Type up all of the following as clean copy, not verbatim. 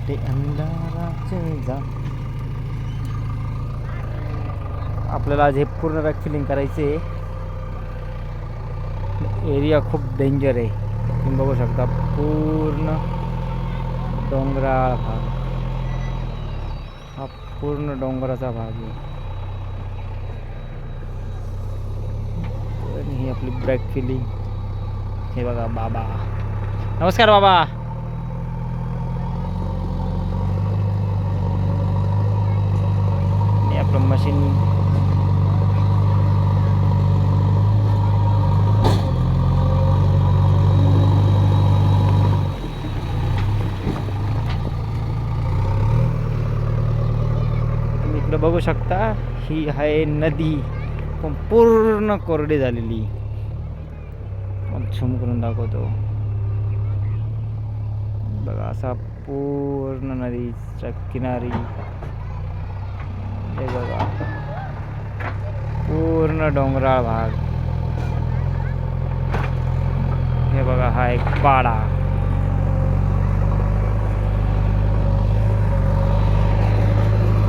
ते अंधाराचे जा. आपल्याला आज हे पूर्ण बॅक फिलिंग करायचे. एरिया खूप डेंजर आहे, तुम्ही बघू शकता. पूर्ण डोंगराळ भाग, हा पूर्ण डोंगराचा भाग आहे. आणि ही आपली बॅक फिलिंग. हे बघा बाबा, नमस्कार बाबा. आणि आपलं मशीन इकडे बघू शकता. ही आहे नदी, पण पूर्ण कोरडी झालेली. मग झूम करून दाखवतो बघा. असा पूर्ण नदीच्या किनारी हे बघा, पूर्ण डोंगराळ भाग. हे बघा, हा एक पाडा.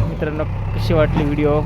मित्रांनो, कशी वाटली व्हिडिओ